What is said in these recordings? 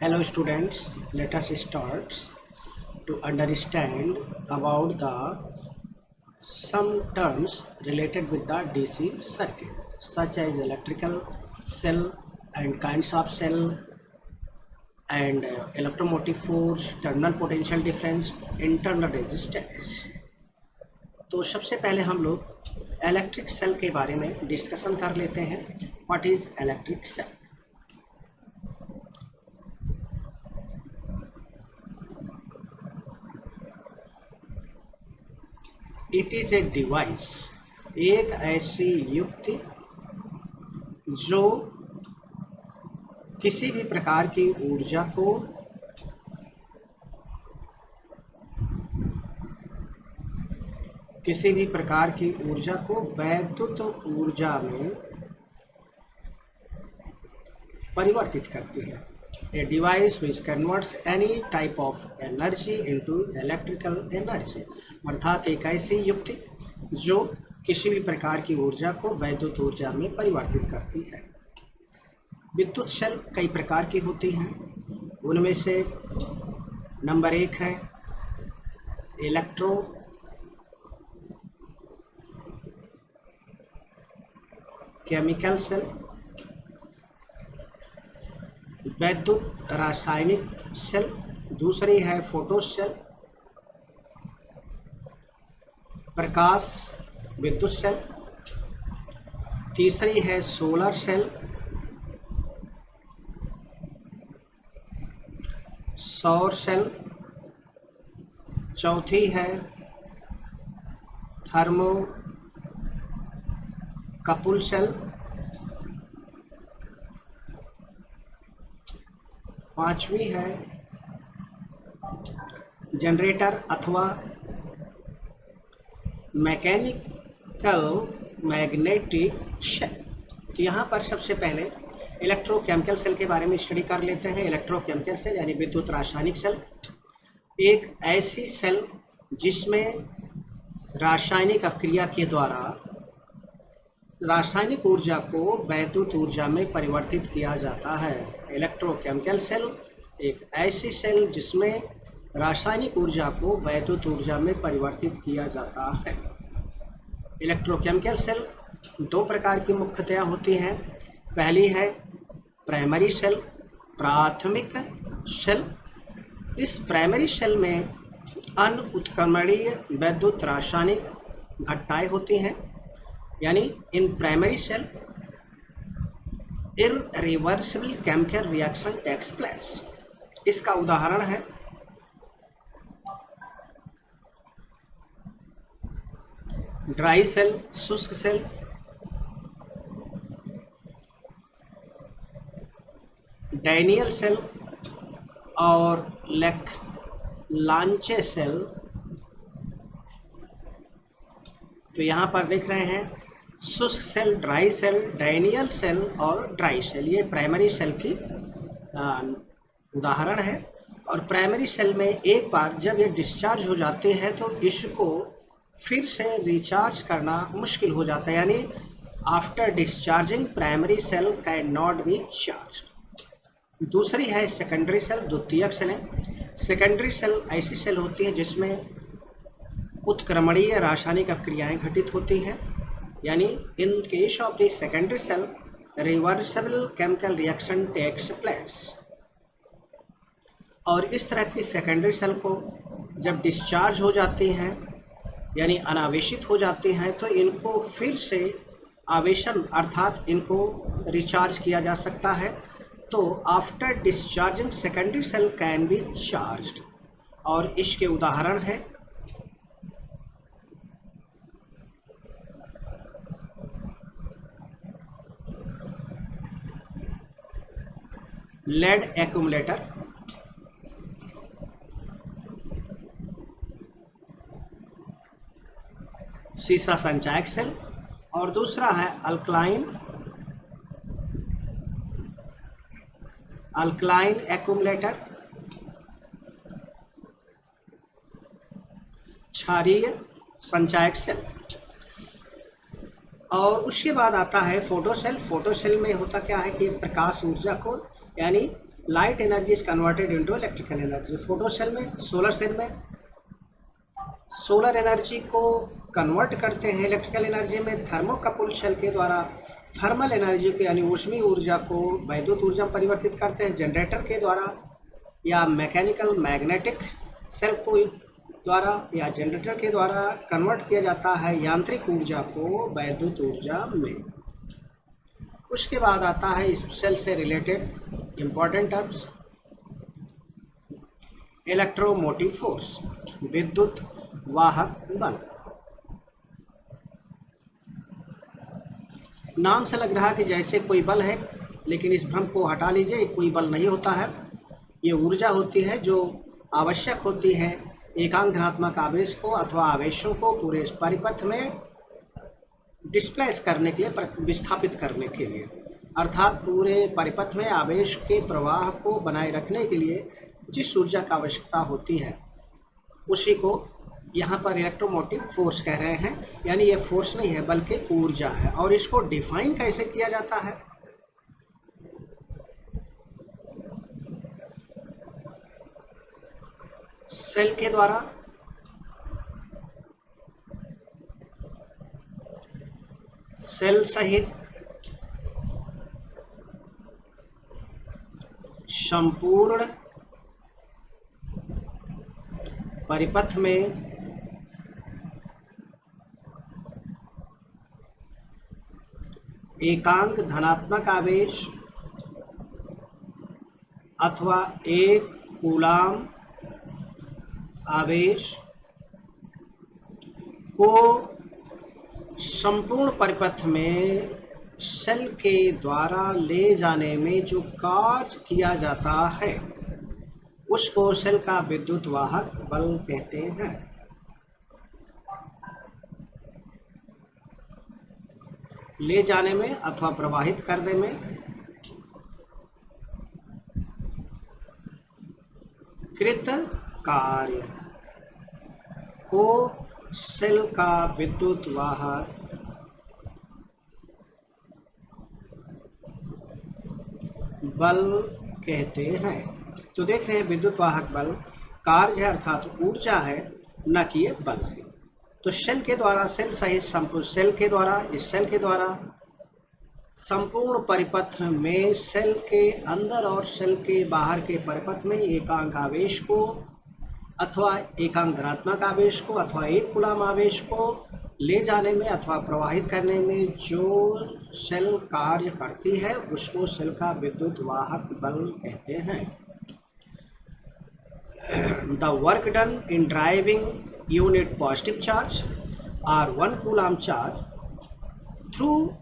Hello students, let us start to understand about the some terms related with the DC circuit such as electrical cell and kinds of cell and electromotive force, terminal potential difference, internal resistance। तो सबसे पहले हम लोग electric cell के बारे में discussion कर लेते हैं। What is electric cell? It is a device, एक ऐसी युक्ति जो किसी भी प्रकार की ऊर्जा को वैद्युत ऊर्जा में परिवर्तित करती है। A device which converts any type of energy into electrical energy, अर्थात एक ऐसी युक्ति जो किसी भी प्रकार की ऊर्जा को वैद्युत ऊर्जा में परिवर्तित करती है। विद्युत सेल कई प्रकार की होती हैं, उनमें से नंबर 1 है इलेक्ट्रो केमिकल सेल, वैद्युत रासायनिक सेल। दूसरी है फोटो सेल, प्रकाश विद्युत सेल। तीसरी है सोलर सेल, सौर सेल। चौथी है थर्मो कपुल सेल। पांचवी है जनरेटर अथवा मैकेनिकल मैग्नेटिक सेल। तो यहाँ पर सबसे पहले इलेक्ट्रोकेमिकल सेल के बारे में स्टडी कर लेते हैं। इलेक्ट्रोकेमिकल सेल यानी विद्युत रासायनिक सेल, एक ऐसी सेल जिसमें रासायनिक अभिक्रिया के द्वारा रासायनिक ऊर्जा को वैद्युत ऊर्जा में परिवर्तित किया जाता है। इलेक्ट्रोकेमिकल सेल एक ऐसी सेल जिसमें रासायनिक ऊर्जा को वैद्युत ऊर्जा में परिवर्तित किया जाता है। इलेक्ट्रोकेमिकल सेल दो प्रकार की मुख्यतया होती हैं। पहली है प्राइमरी सेल, प्राथमिक सेल। इस प्राइमरी सेल में अनुत्क्रमणीय वैद्युत रासायनिक घटनाएं होती हैं, यानी इन primary cell irreversible chemical reaction takes place. इसका उदाहरण है ड्राई सेल, शुष्क सेल, डैनियल सेल और लांचे सेल। तो यहाँ पर देख रहे हैं शुष्क cell, dry cell, Daniell cell और ड्राई सेल, ये प्राइमरी सेल की उदाहरण है। और प्राइमरी सेल में एक बार जब ये डिस्चार्ज हो जाते हैं तो इसको फिर से रिचार्ज करना मुश्किल हो जाता है, यानी after discharging primary cell can not be charge. दूसरी है सेकेंडरी सेल, द्वितीयक सेलें। सेकेंडरी सेल ऐसी सेल होती है जिसमें उत्क्रमणीय रासायनिक अभिक्रियाएं घटित होती हैं, यानी in case of the secondary cell reversible chemical reaction takes place. और इस तरह की सेकेंडरी सेल को जब डिस्चार्ज हो जाती हैं यानी अनावेशित हो जाते हैं तो इनको फिर से आवेशन अर्थात इनको रिचार्ज किया जा सकता है। तो after discharging secondary cell can be charged, और इसके उदाहरण है लेड एक्यूमुलेटर, सीसा संचायक सेल, और दूसरा है अल्कलाइन एक्यूमुलेटर, क्षारीय संचायक सेल। और उसके बाद आता है फोटो सेल। फोटो सेल में होता क्या है कि प्रकाश ऊर्जा को यानी light energy is converted into electrical energy. Photo cell में, सोलर सेल में सोलर एनर्जी को कन्वर्ट करते हैं इलेक्ट्रिकल एनर्जी में थर्मोकपल सेल के द्वारा। थर्मल एनर्जी को यानी ऊष्मीय ऊर्जा को वैद्युत ऊर्जा में परिवर्तित करते हैं जनरेटर के द्वारा, या मैकेनिकल मैग्नेटिक सेल को द्वारा या जनरेटर के द्वारा कन्वर्ट किया जाता है यांत्रिक ऊर्जा को वैद्युत ऊर्जा में। उसके बाद आता है इस सेल से related important terms, electromotive force, विद्युत वाहक बल। नाम से लग रहा है कि जैसे कोई बल है, लेकिन इस भ्रम को हटा लीजिए, कोई बल नहीं होता है। ये ऊर्जा होती है जो आवश्यक होती है एकांक धनात्मक आवेश को अथवा आवेशों को पूरे परिपथ में डिस्प्लेस करने के लिए, विस्थापित करने के लिए, अर्थात पूरे परिपथ में आवेश के प्रवाह को बनाए रखने के लिए जिस ऊर्जा की आवश्यकता होती है उसी को यहाँ पर इलेक्ट्रोमोटिव फोर्स कह रहे हैं। यानी ये फोर्स नहीं है बल्कि ऊर्जा है। और इसको डिफाइन कैसे किया जाता है? सेल के द्वारा सेल सहित संपूर्ण परिपथ में एकांक धनात्मक आवेश अथवा एक कूलाम आवेश को संपूर्ण परिपथ में सेल के द्वारा ले जाने में जो कार्य किया जाता है उसको सेल का विद्युत वाहक बल कहते हैं। ले जाने में अथवा प्रवाहित करने में कृत कार्य को सेल का विद्युत वाहक बल कहते हैं। तो देख रहे हैं विद्युत वाहक बल कार्य है अर्थात ऊर्जा है, न कि ये बल है। तो सेल के द्वारा, सेल सहित संपूर्ण सेल के द्वारा, इस सेल के द्वारा संपूर्ण परिपथ में सेल के अंदर और सेल के बाहर के परिपथ में एकांक आवेश को अथवा एकांक धनात्मक आवेश को अथवा एक कूलाम आवेश को ले जाने में अथवा प्रवाहित करने में जो सेल कार्य करती है उसको सेल का विद्युत वाहक बल कहते हैं। The work done in driving unit positive charge or 1 coulomb charge through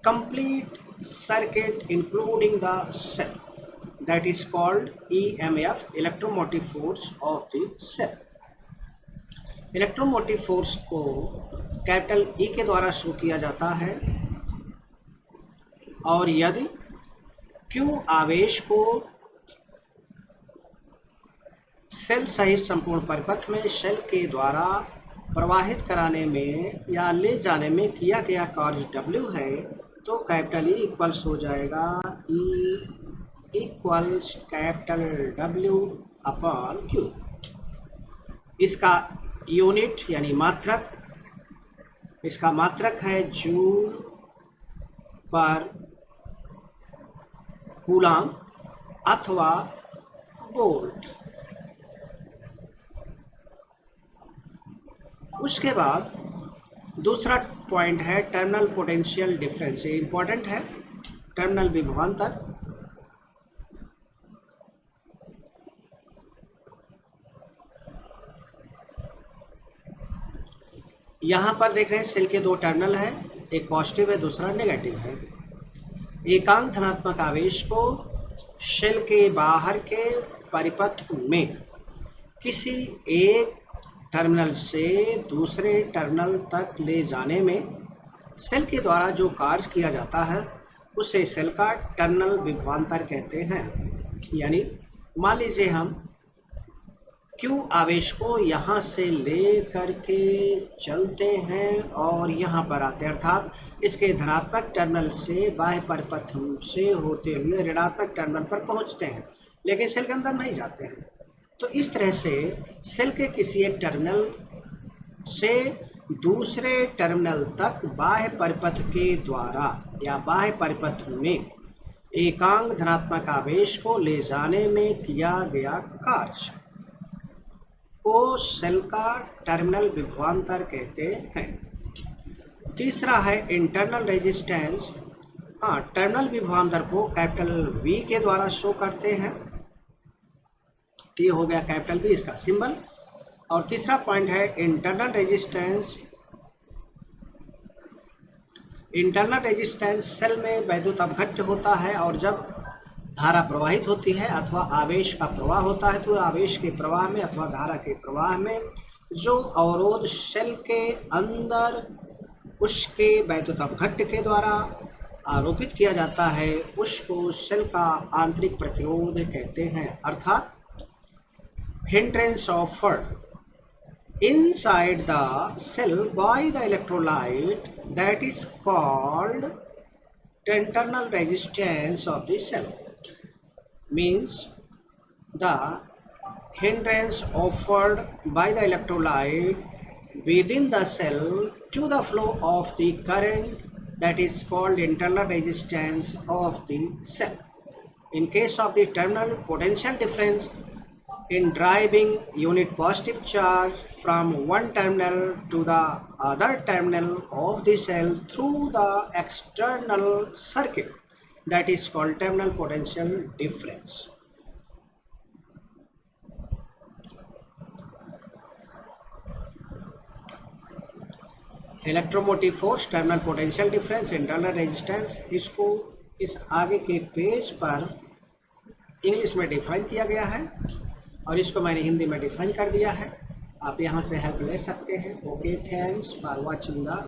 complete circuit including the cell, that is called EMF, electromotive force of the cell। Electromotive force को कैपिटल ई के द्वारा show किया जाता है और यदि Q आवेश को सेल सहित संपूर्ण परिपथ में सेल के द्वारा प्रवाहित कराने में या ले जाने में किया गया कार्य W है, तो कैपिटल E इक्वल्स हो जाएगा E equals capital W upon Q। इसका यूनिट यानी मात्रक, इसका मात्रक है जूल पर कूलाम अथवा वोल्ट। उसके बाद दूसरा पॉइंट है टर्मिनल पोटेंशियल डिफरेंस। ये इंपॉर्टेंट है, टर्मिनल विभवांतर। यहाँ पर देख रहे हैं सेल के दो टर्मिनल है, एक पॉजिटिव है दूसरा नेगेटिव है। एकांक धनात्मक आवेश को सेल के बाहर के परिपथ में किसी एक टर्मिनल से दूसरे टर्मिनल तक ले जाने में सेल के द्वारा जो कार्य किया जाता है उसे सेल का टर्मिनल विभवांतर कहते हैं। यानी मान लीजिए हम क्यू आवेश को यहाँ से ले करके चलते हैं और यहाँ पर आते हैं, अर्थात इसके धनात्मक टर्मिनल से बाह्य परिपथ से होते हुए ऋणात्मक टर्मिनल पर पहुँचते हैं, लेकिन सेल के अंदर नहीं जाते हैं। तो इस तरह से सेल के किसी एक टर्मिनल से दूसरे टर्मिनल तक बाह्य परिपथ के द्वारा या बाह्य परिपथ में एकांक धनात्मक आवेश को ले जाने में किया गया कार्य को सेल का टर्मिनल विभवांतर कहते हैं। तीसरा है इंटरनल रेजिस्टेंस। हाँ, टर्मिनल विभवांतर को कैपिटल V के द्वारा शो करते हैं। ये हो गया कैपिटल V इसका सिंबल। और तीसरा पॉइंट है internal resistance. Internal resistance cell में वैद्युत अपघट्य होता है और जब धारा प्रवाहित होती है अथवा आवेश का प्रवाह होता है तो आवेश के प्रवाह में अथवा धारा के प्रवाह में जो अवरोध सेल के अंदर उसके वैद्युत अपघट्य के द्वारा आरोपित किया जाता है उसको सेल का आंतरिक प्रतिरोध कहते हैं, अर्थात hindrance offered inside the cell by the electrolyte that is called the internal resistance of the cell. Means the hindrance offered by the electrolyte within the cell to the flow of the current that is called internal resistance of the cell. In case of the terminal potential difference in driving unit positive charge from one terminal to the other terminal of the cell through the external circuit, that is called terminal potential difference. Electromotive force, terminal potential difference, internal resistance, इसको इस आगे के page पर English में define किया गया है और इसको मैंने हिंदी में डिफाइन कर दिया है। आप यहाँ से हेल्प ले सकते हैं। Okay, thanks for watching the